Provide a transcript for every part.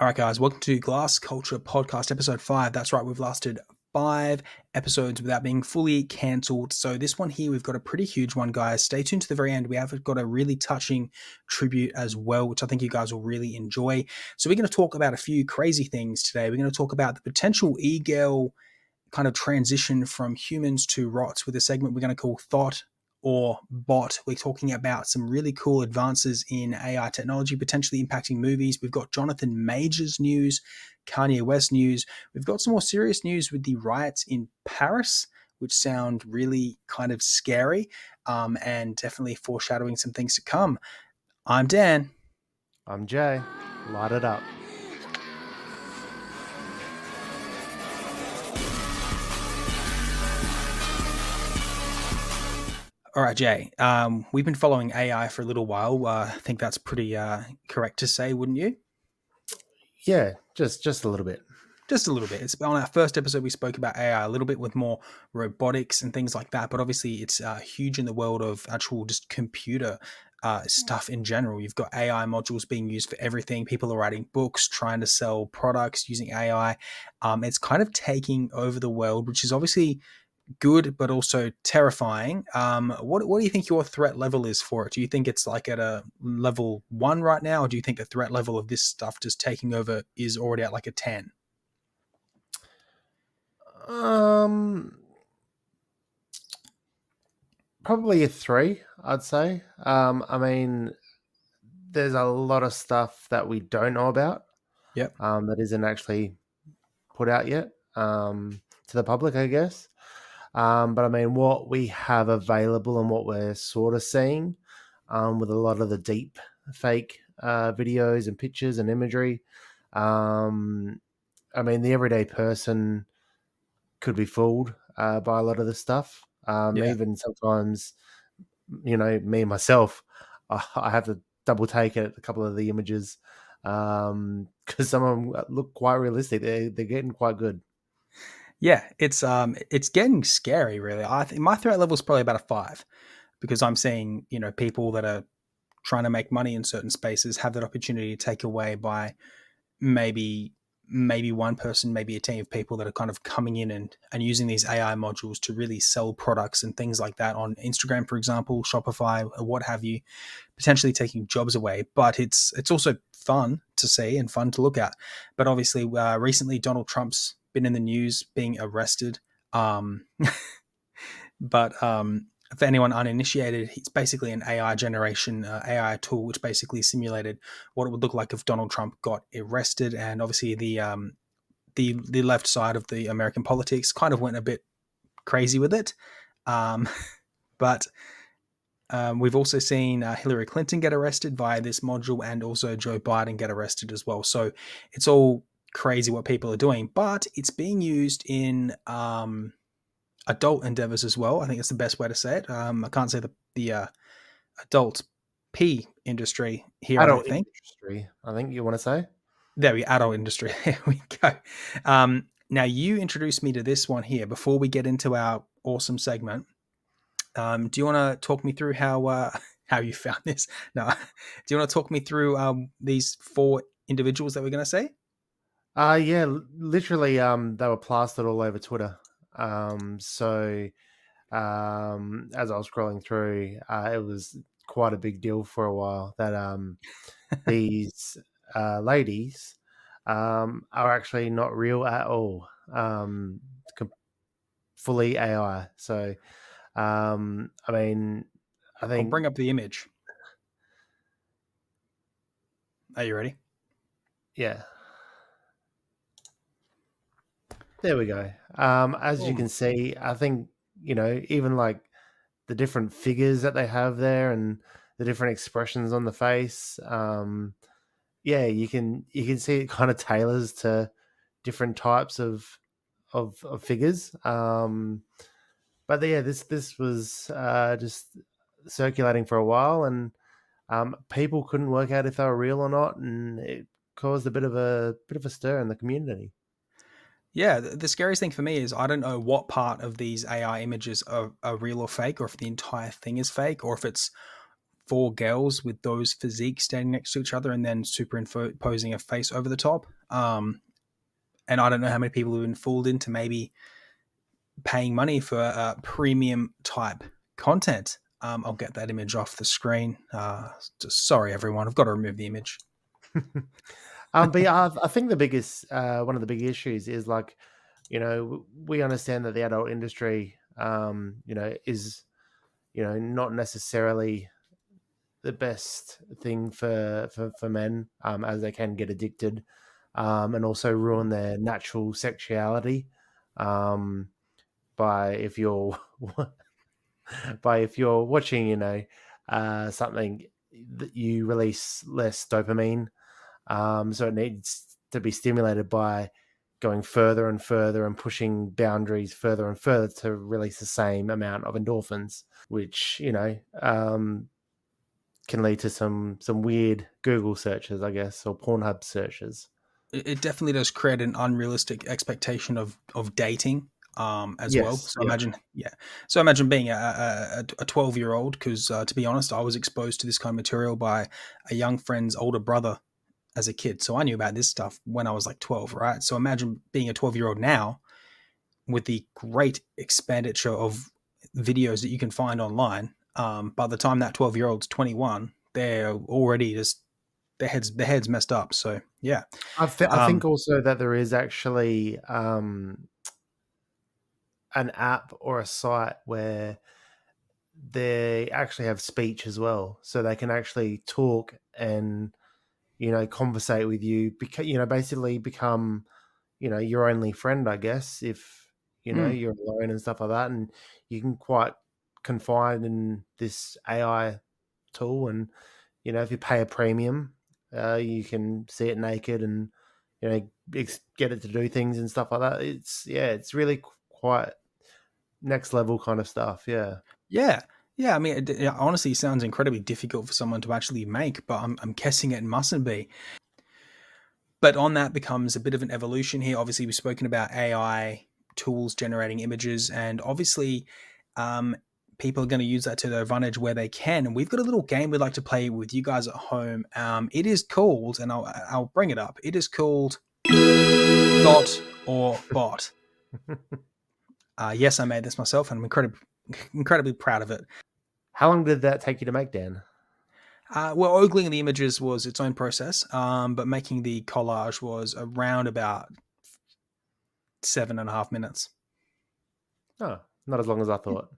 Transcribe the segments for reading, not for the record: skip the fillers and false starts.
All right, guys, welcome to Glass Culture Podcast, episode 5. That's right, we've lasted 5 episodes without being fully cancelled. So, this one here, we've got a pretty huge one, guys. Stay tuned to the very end. We have got a really touching tribute as well, which I think you guys will really enjoy. So, we're going to talk about a few crazy things today. We're going to talk about the potential e-girl kind of transition from humans to rots with a segment we're going to call Thot or Bot. We're talking about some really cool advances in AI technology potentially impacting movies. We've got Jonathan Major's news, Kanye West news. We've got some more serious news with the riots in Paris, which sound really kind of scary, and definitely foreshadowing some things to come. I'm Dan. I'm Jay. Light it up. All right, Jay. We've been following AI for a little while. I think that's pretty correct to say, wouldn't you? Yeah, just a little bit. Just a little bit. It's on our first episode we spoke about AI a little bit with more robotics and things like that. But obviously, it's huge in the world of actual just computer stuff in general. You've got AI modules being used for everything. People are writing books, trying to sell products using AI. It's kind of taking over the world, which is obviously good, but also terrifying. What do you think your threat level is for it? Do you think it's like at a level 1 right now, or do you think the threat level of this stuff just taking over is already at like a 10? Um, Probably a 3, I'd say. I mean, there's a lot of stuff that we don't know about, Yep. that isn't actually put out yet, to the public, I guess. But I mean, what we have available and what we're sort of seeing, with a lot of the deep fake videos and pictures and imagery. Um, I mean, the everyday person could be fooled by a lot of the stuff. Yeah. Even sometimes, me myself, I have to double take at a couple of the images because some of them look quite realistic. They're getting quite good. Yeah, it's getting scary really. I think my threat level is probably about a 5 because I'm seeing, people that are trying to make money in certain spaces have that opportunity to take away by maybe one person, maybe a team of people that are kind of coming in and using these AI modules to really sell products and things like that on Instagram, for example, Shopify, or what have you, potentially taking jobs away. But it's also fun to see and fun to look at. But obviously, recently Donald Trump's been in the news being arrested. Um, but for anyone uninitiated, it's basically an AI generation AI tool, which basically simulated what it would look like if Donald Trump got arrested. And obviously, the left side of the American politics kind of went a bit crazy with it. Um, but we've also seen Hillary Clinton get arrested via this module, and also Joe Biden get arrested as well. So it's all crazy what people are doing, but it's being used in adult endeavors as well. I think it's the best way to say it. I can't say the adult P industry here. I don't Adult think. industry, I think you want to say. There we adult industry. There we go. Now you introduced me to this one here before we get into our awesome segment. Do you want to talk me through how how you found this? No. Do you want to talk me through these 4 individuals that we're going to say? Yeah, literally, they were plastered all over Twitter. So as I was scrolling through, it was quite a big deal for a while that these ladies are actually not real at all, com- fully AI. So, I mean, I I'll think, bring up the image. Are you ready? yeah, there we go. As you Boom. can see, I think, even like the different figures that they have there and the different expressions on the face. Yeah, you can see it kind of tailors to different types of figures. But yeah, this was just circulating for a while, and people couldn't work out if they were real or not, and it caused a bit of a stir in the community. Yeah, the scariest thing for me is I don't know what part of these AI images are real or fake, or if the entire thing is fake, or if it's four girls with those physiques standing next to each other and then superimposing a face over the top. And I don't know how many people have been fooled into maybe paying money for premium type content. I'll get that image off the screen. Sorry, everyone. I've got to remove the image. But yeah, I think the biggest one of the big issues is like, we understand that the adult industry, is not necessarily the best thing for men, as they can get addicted, and also ruin their natural sexuality, um, by if you're watching, something that you release less dopamine, so it needs to be stimulated by going further and further and pushing boundaries further and further to release the same amount of endorphins, which can lead to some weird Google searches, I guess, or Pornhub searches. It definitely does create an unrealistic expectation of dating as well. Yes, So yeah. imagine, yeah. So imagine being a 12-year-old, because to be honest, I was exposed to this kind of material by a young friend's older brother as a kid. So I knew about this stuff when I was like 12, right? So imagine being a 12-year-old now with the great expenditure of videos that you can find online. By the time that 12-year-old's 21, they're already just their heads messed up. So yeah. I think also that there is actually an app or a site where they actually have speech as well, so they can actually talk and conversate with you, basically become your only friend, I guess, if Mm, you're alone and stuff like that, and you can quite confide in this AI tool, and if you pay a premium, you can see it naked and get it to do things and stuff like that. It's really quite next level kind of stuff. Yeah. yeah. Yeah, I mean, it honestly sounds incredibly difficult for someone to actually make, but I'm guessing it mustn't be. But on that becomes a bit of an evolution here. Obviously, we've spoken about AI tools generating images, and obviously, um, people are going to use that to their advantage where they can. And we've got a little game we'd like to play with you guys at home. It is called, and I'll bring it up. It is called Thot or Bot. Yes, I made this myself, and I'm incredibly proud of it. How long did that take you to make, Dan? Well, ogling the images was its own process, but making the collage was around about 7.5 minutes. Oh, not as long as I thought.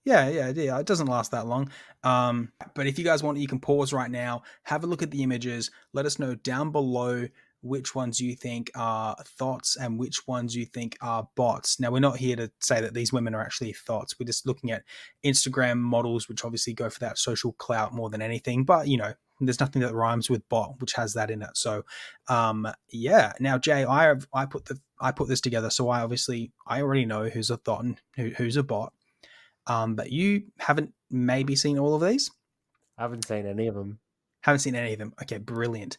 Yeah. It doesn't last that long. But if you guys want, you can pause right now, have a look at the images. Let us know down below which ones you think are thoughts and which ones you think are bots. Now, we're not here to say that these women are actually thoughts. We're just looking at Instagram models, which obviously go for that social clout more than anything. But, there's nothing that rhymes with bot, which has that in it. So, yeah. Now, Jay, I put this together, so I already know who's a thought and who's a bot. But you haven't maybe seen all of these? I haven't seen any of them. Haven't seen any of them. Okay, brilliant.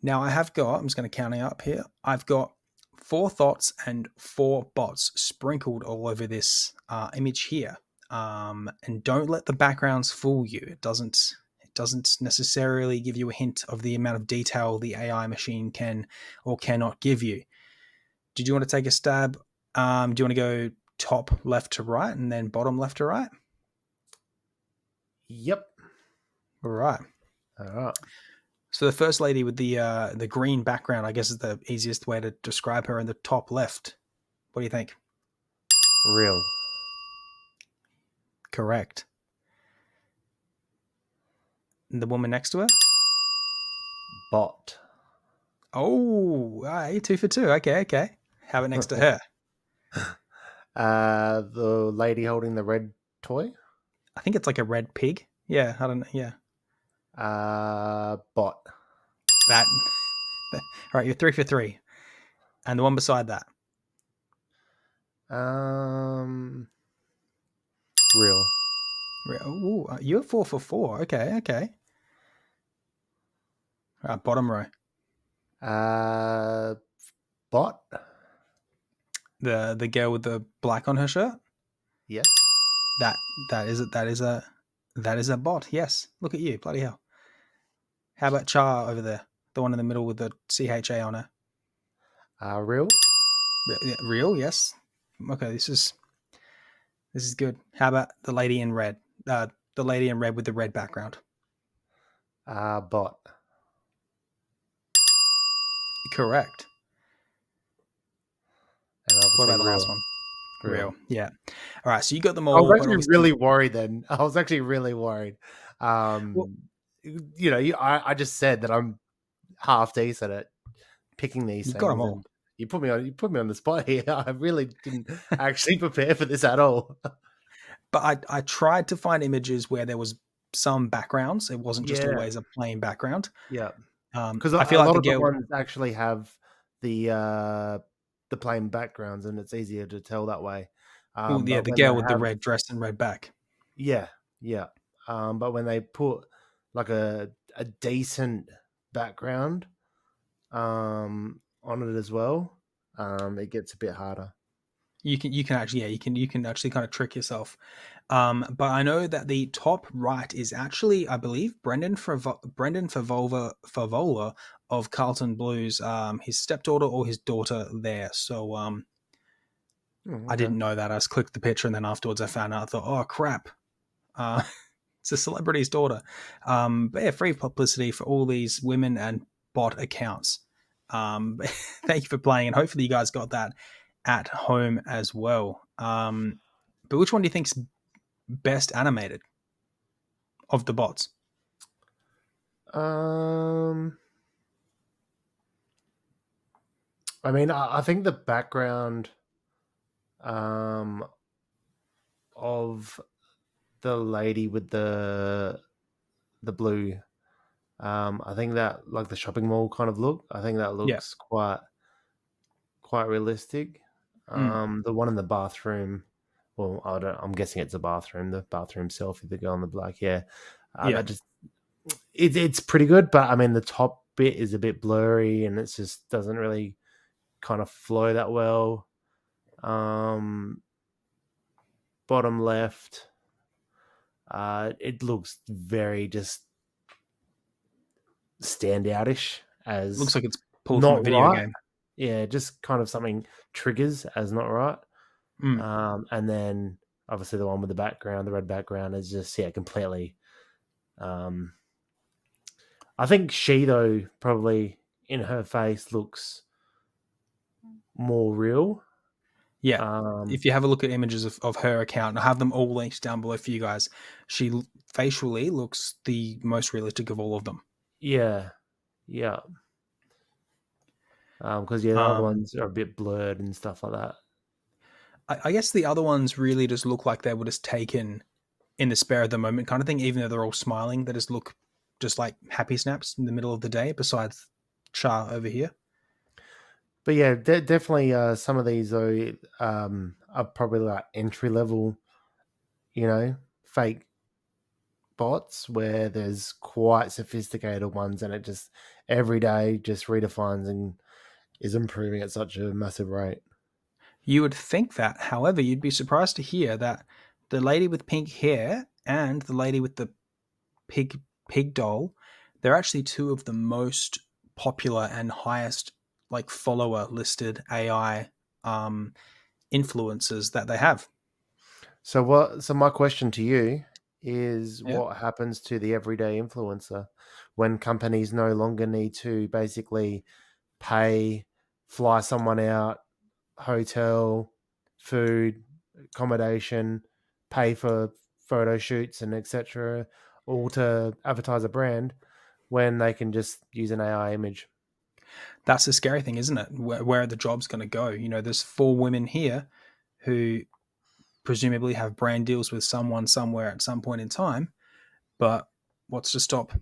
Now I'm just going to count it up here. I've got four thoughts and four bots sprinkled all over this image here. And don't let the backgrounds fool you. It doesn't necessarily give you a hint of the amount of detail the AI machine can or cannot give you. Did you want to take a stab? Do you want to go top left to right and then bottom left to right? Yep. All right. All right. So the first lady with the green background, I guess, is the easiest way to describe her in the top left. What do you think? Real. Correct. And the woman next to her? Bot. Oh, you're 2 for 2. Okay. How about next to her? The lady holding the red toy. I think it's like a red pig. Yeah, I don't know. Yeah, Bot. that. All right, you're 3 for 3. And the one beside that? Real. Ooh, you're 4 for 4. Okay. All right, bottom row. Uh, Bot. The girl with the black on her shirt. Yes. That is it. That is a That is a bot. Yes. Look at you. Bloody hell. How about Char over there? The one in the middle with the CHA on her. Real. Real? Yes. Okay, this is good. How about the lady in red? The lady in red with the red background. Bot. Correct. And What obviously about the last real. one? Real. Real. Yeah. All right. So you got them I was all, but actually obviously, really worried then. I was actually really worried. well, I just said that I'm half decent at picking these you've got them things, all. and you put me on the spot here. I really didn't actually prepare for this at all. But I tried to find images where there was some backgrounds. It wasn't just Yeah, always a plain background. yeah. Because I a feel like lot the of the girl. ones actually have the uh, the plain backgrounds, and it's easier to tell that way. Well, yeah, But the when they girl with the have, red dress and red back. yeah, yeah. But when they put like a decent background on it as well, it gets a bit harder. You can actually, yeah, you can actually kind of trick yourself. But I know that the top right is actually, I believe, Brendan Favola of Carlton Blues, his stepdaughter or his daughter there. So Oh, I okay. didn't know that. I just clicked the picture and then afterwards I found out. I thought, oh crap, uh, it's a celebrity's daughter. But yeah, free publicity for all these women and bot accounts. Thank you for playing, and hopefully you guys got that at home as well. But which one do you think's best animated of the bots? Um, I mean, I think the background um of the lady with the blue, I think that like the shopping mall kind of look. I think that Yeah. looks quite realistic. Mm, The one in the bathroom. Well, I don't. I'm guessing it's a bathroom. The bathroom selfie, the girl in the black. Yeah, yeah. that just it's pretty good. But I mean, the top bit is a bit blurry, and it just doesn't really kind of flow that well. Um, Bottom left, it looks very just standoutish Looks as like it's pulled from a not video right. game. Yeah, just kind of something triggers as not right. Mm, And then obviously the one with the background, the red background, is just completely. Um, I think she though probably in her face looks more real. yeah. Um, If you have a look at images of her account, and I have them all linked down below for you guys, she facially looks the most realistic of all of them. yeah, yeah. Because the other Um, ones are a bit blurred and stuff like that. I guess the other ones really just look like they were just taken in the spare of the moment kind of thing, even though they're all smiling. They just look just like happy snaps in the middle of the day, besides Char over here. But yeah, definitely some of these though are probably like entry level, fake bots where there's quite sophisticated ones, and it just every day just redefines and is improving at such a massive rate. You would think that. However, you'd be surprised to hear that the lady with pink hair and the lady with the pig pig doll, they're actually two of the most popular and highest like follower listed AI um, influencers that they have. So my question to you is, Yeah. what happens to the everyday influencer when companies no longer need to basically pay, fly someone out, hotel, food, accommodation, pay for photo shoots and etc., all to advertise a brand when they can just use an AI image. That's the scary thing, isn't it? Where are the jobs going to go? There's four women here who presumably have brand deals with someone somewhere at some point in time. But what's to stop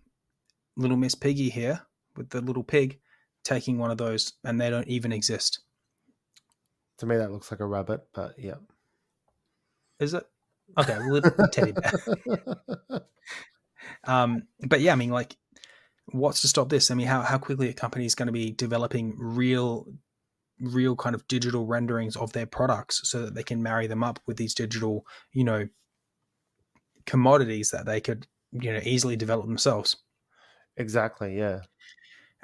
little Miss Piggy here with the little pig taking one of those, and they don't even exist? To me, that looks like a rabbit, but yeah. Is it? Okay, well, a teddy bear. But yeah, I mean, like, what's to stop this? I mean, how quickly a company is going to be developing real kind of digital renderings of their products so that they can marry them up with these digital, commodities that they could, easily develop themselves. Exactly. Yeah.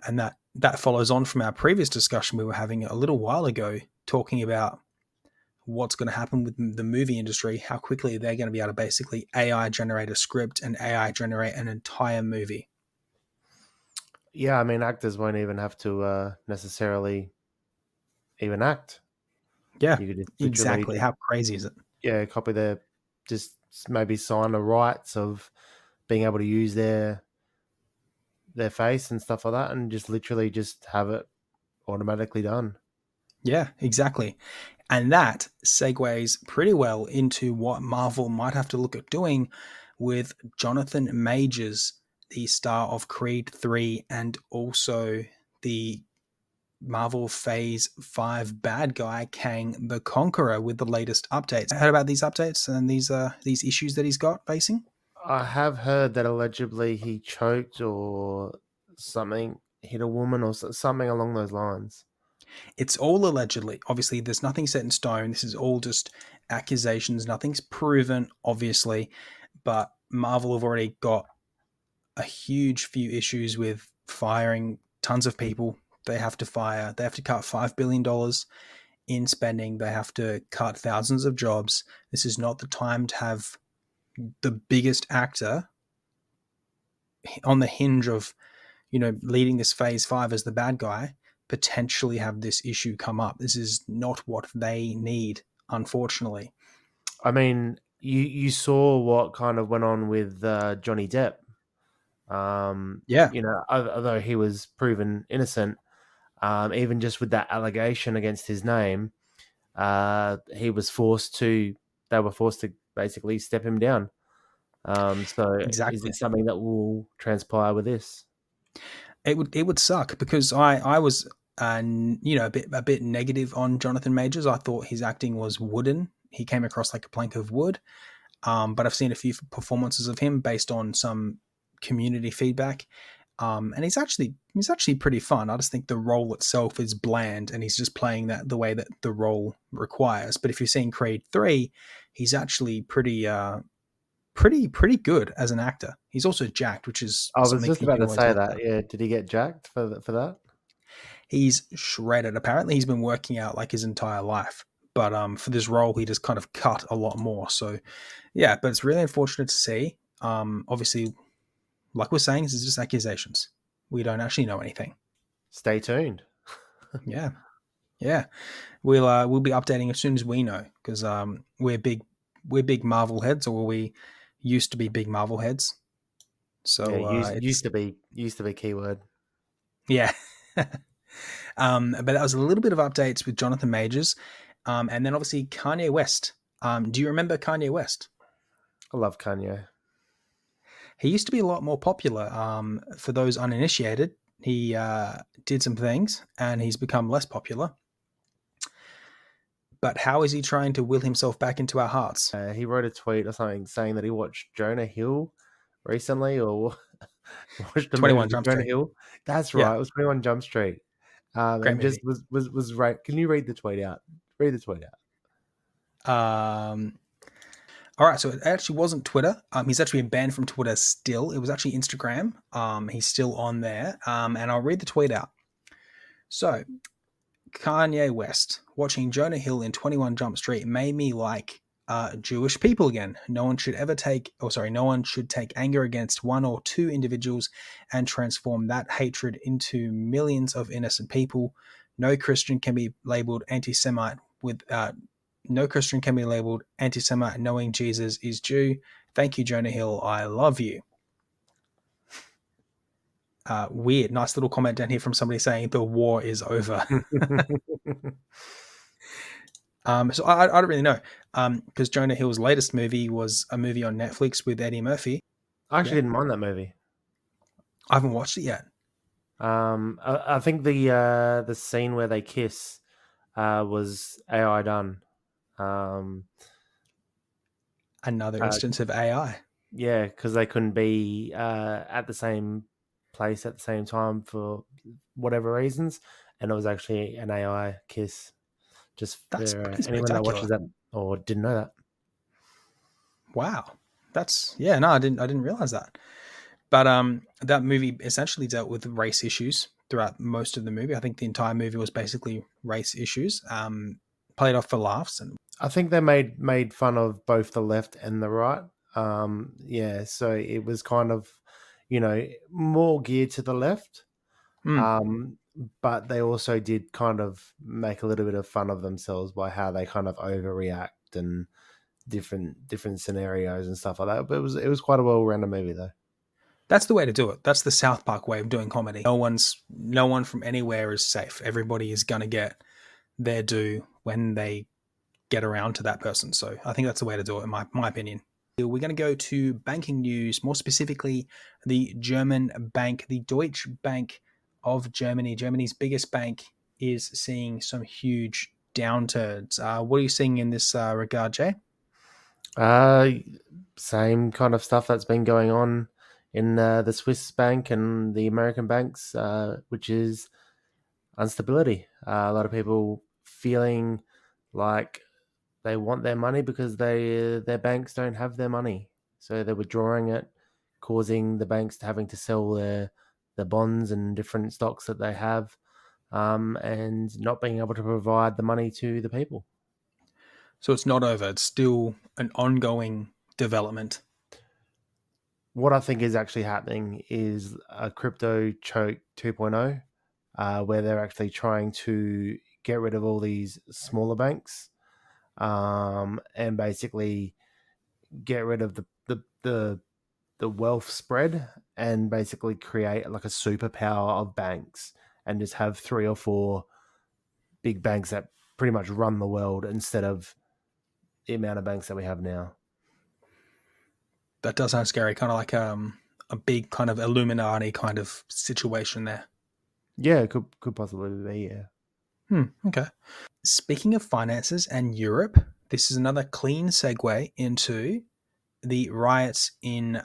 And that follows on from our previous discussion we were having a little while ago, talking about what's going to happen with the movie industry, how quickly they're going to be able to basically AI generate a script and AI generate an entire movie. Yeah. I mean, actors won't even have to necessarily even act. Yeah, You could just literally exactly. How crazy is it? copy their, just maybe sign the rights of being able to use their face and stuff like that, and just literally just have it automatically done. Yeah, exactly. And that segues pretty well into what Marvel might have to look at doing with Jonathan Majors, the star of Creed 3, and also the Marvel Phase 5 bad guy, Kang the Conqueror, with the latest updates. Heard about these updates and these issues that he's got facing? I have heard that allegedly he choked or something, hit a woman or something along those lines. It's all allegedly. Obviously, there's nothing set in stone. This is all just accusations. Nothing's proven, obviously, but Marvel have already got a huge few issues with firing tons of people. They have to fire. They have to cut $5 billion in spending. They have to cut thousands of jobs. This is not the time to have the biggest actor on the hinge of leading this phase 5 as the bad guy potentially have this issue come up. This is not what they need, unfortunately. I mean, you saw what kind of went on with Johnny Depp. Yeah, Although he was proven innocent, even just with that allegation against his name, he was forced to. They were forced to basically step him down. So, is exactly. it something that will transpire with this? It would suck because I was a bit negative on Jonathan Majors. I thought his acting was wooden. He came across like a plank of wood. But I've seen a few performances of him based on some community feedback. And he's actually pretty fun. I just think the role itself is bland, and he's just playing that the way that the role requires. But if you're seeing Creed 3, he's actually pretty good as an actor. He's also jacked, which is I was something just that you about can to always say look that. at. Yeah, did he get jacked for that? He's shredded. Apparently, he's been working out like his entire life. But for this role, he just kind of cut a lot more. So yeah, but it's really unfortunate to see. Obviously, like we're saying, this is just accusations. We don't actually know anything. Stay tuned. Yeah, yeah. We'll be updating as soon as we know because we're big Marvel heads, or we used to be big Marvel heads. Yeah, So used it's to be keyword. yeah. But that was a little bit of updates with Jonathan Majors, and then obviously Kanye West. Do you remember Kanye West? I love Kanye. He used to be a lot more popular. For those uninitiated, he did some things, and he's become less popular. But how is he trying to will himself back into our hearts? He wrote a tweet or something saying that he watched Jonah Hill recently, or watched a movie 21 with Jump Jonah Street. Hill. That's Yeah, right. It was 21 Jump Street. great And just movie. was right. Can you read the tweet out? Read the tweet out. Um, all right, so it actually wasn't Twitter. He's actually been banned from Twitter still. It was actually Instagram. He's still on there. And I'll read the tweet out. So, Kanye West, watching Jonah Hill in 21 Jump Street made me like Jewish people again. No one should take anger against one or two individuals and transform that hatred into millions of innocent people. No Christian can be labeled anti-Semite with no Christian can be labeled anti-Semite knowing Jesus is Jew. Thank you, Jonah Hill. I love you. Weird, nice little comment down here from somebody saying the war is over. So I don't really know because Jonah Hill's latest movie was a movie on Netflix with Eddie Murphy. I actually Yeah, didn't mind that movie. I haven't watched it yet. I think the scene where they kiss was AI done. Um, Another uh, instance of AI. yeah, because they couldn't be at the same place at the same time for whatever reasons, and it was actually an AI kiss. Just That's for pretty anyone that watches spectacular. that or didn't know that. Wow. That's yeah. No, I didn't realize that. But that movie essentially dealt with race issues throughout most of the movie. I think the entire movie was basically race issues, played off for laughs. And I think they made fun of both the left and the right. Yeah, so it was kind of, more geared to the left. mm, Um, but they also did kind of make a little bit of fun of themselves by how they kind of overreact and different scenarios and stuff like that. But it was quite a well rounded movie though. that's the way to do it. That's the South Park way of doing comedy. No one from anywhere is safe. Everybody is gonna get their due when they get around to that person. So I think that's the way to do it, in my opinion. We're going to go to banking news, more specifically, the German bank, the Deutsche Bank of Germany. Germany's biggest bank is seeing some huge downturns. What are you seeing in this regard, Jay? Uh, Same kind of stuff that's been going on in the Swiss bank and the American banks, which is instability. A lot of people feeling like they want their money because their banks don't have their money, so they're withdrawing it, causing the banks to having to sell their bonds and different stocks that they have, and not being able to provide the money to the people. So it's not over. It's still an ongoing development. What I think is actually happening is a crypto choke 2.0, where they're actually trying to get rid of all these smaller banks, and basically get rid of the wealth spread and basically create like a superpower of banks and just have three or four big banks that pretty much run the world instead of the amount of banks that we have now. That does sound scary, kind of like a big kind of Illuminati kind of situation there. Yeah, it could possibly be. Yeah. Okay. Speaking of finances and Europe, this is another clean segue into the riots in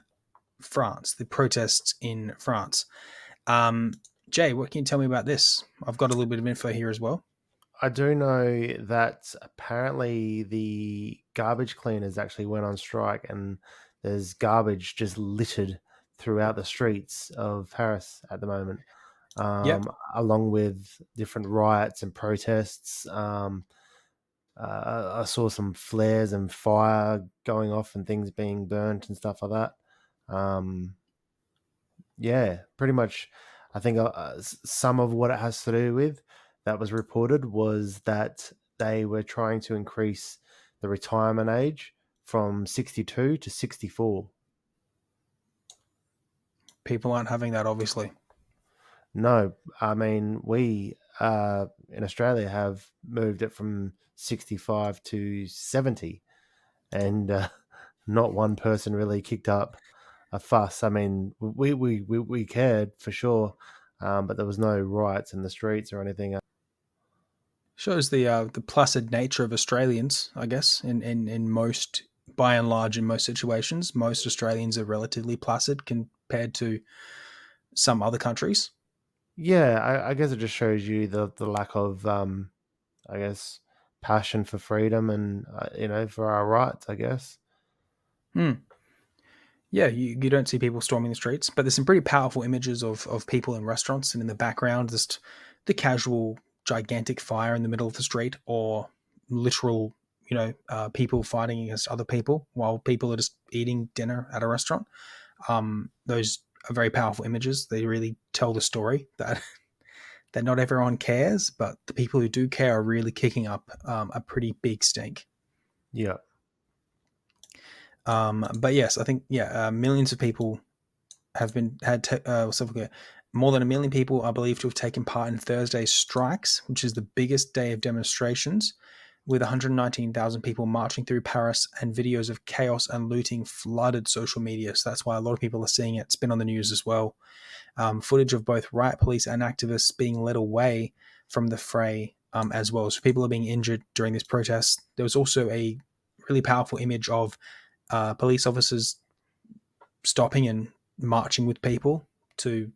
France, the protests in France. Um, Jay, what can you tell me about this? I've got a little bit of info here as well. I do know that apparently the garbage cleaners actually went on strike, and there's garbage just littered throughout the streets of Paris at the moment, Yep. along with different riots and protests. I saw some flares and fire going off and things being burnt and stuff like that. Yeah, pretty much. I think some of what it has to do with that was reported was that they were trying to increase the retirement age from 62 to 64. People aren't having that, obviously. No, I mean, we in Australia have moved it from 65 to 70, and not one person really kicked up a fuss. I mean, we cared for sure, but there was no riots in the streets or anything. Shows the placid nature of Australians, I guess. In most, by and large, in most situations, most Australians are relatively placid compared to some other countries. Yeah, I guess it just shows you the lack of, I guess, passion for freedom and for our rights. I guess. Hmm. Yeah, you don't see people storming the streets, but there's some pretty powerful images of people in restaurants, and in the background, just the casual, gigantic fire in the middle of the street, or literal, people fighting against other people while people are just eating dinner at a restaurant. Those are very powerful images. They really tell the story that that not everyone cares, but the people who do care are really kicking up a pretty big stink. Yeah. But yes, I think millions of people have been had more than a million people are believed to have taken part in Thursday's strikes, which is the biggest day of demonstrations, with 119,000 people marching through Paris, and videos of chaos and looting flooded social media. So that's why a lot of people are seeing it. It's been on the news as well. Footage of both riot police and activists being led away from the fray as well. So people are being injured during this protest. There was also a really powerful image of police officers stopping and marching with people to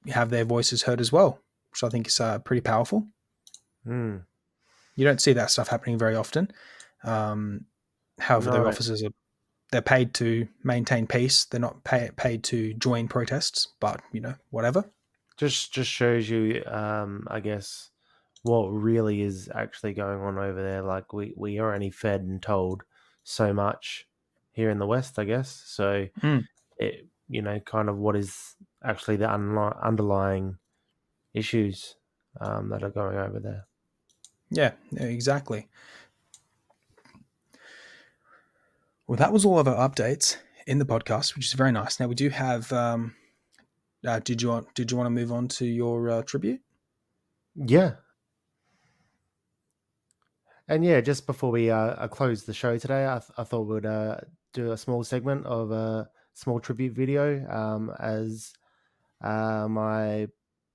have their voices heard as well, which I think is pretty powerful. Mm. You don't see that stuff happening very often. However, the No, officers are. they're paid to maintain peace. They're not paid to join protests, but whatever. Just shows you, I guess, what really is actually going on over there. Like we are only fed and told so much here in the West, I guess. So Mm, it, kind of what is actually the underlying issues that are going over there. yeah, exactly. Well, that was all of our updates in the podcast, which is very nice. Now we do have. Did you want to move on to your tribute? Yeah. And yeah, just before we close the show today, I thought we'd do a small segment of a small tribute video as my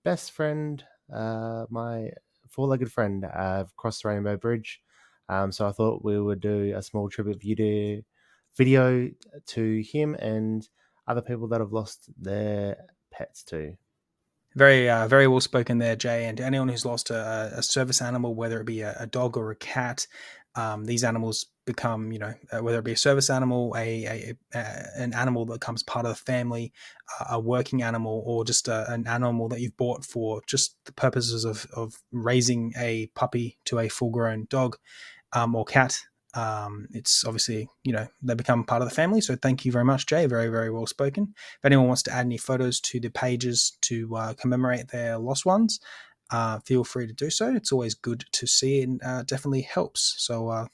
best friend, my four-legged friend, have crossed the Rainbow Bridge. So I thought we would do a small tribute video to him and other people that have lost their pets too. Very well spoken there, Jay. And to anyone who's lost a service animal, whether it be a dog or a cat, these animals become, whether it be a service animal, an animal that becomes part of the family, a working animal, or just an animal that you've bought for just the purposes of raising a puppy to a full-grown dog or cat. It's obviously, they become part of the family. So thank you very much, Jay. Very, very well spoken. If anyone wants to add any photos to the pages to commemorate their lost ones, feel free to do so. It's always good to see and definitely helps. So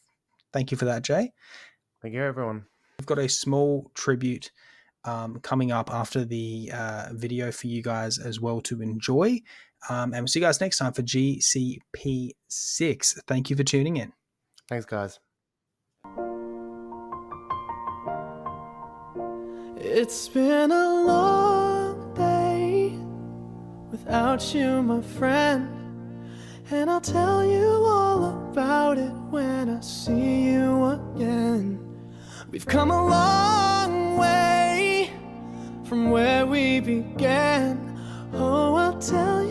thank you for that, Jay. Thank you, everyone. We've got a small tribute coming up after the video for you guys as well to enjoy. And we'll see you guys next time for GCP 6. Thank you for tuning in. Thanks, guys. It's been a long day without you, my friend, and I'll tell you all about it when I see you again. We've come a long way from where we began. Oh, I'll tell you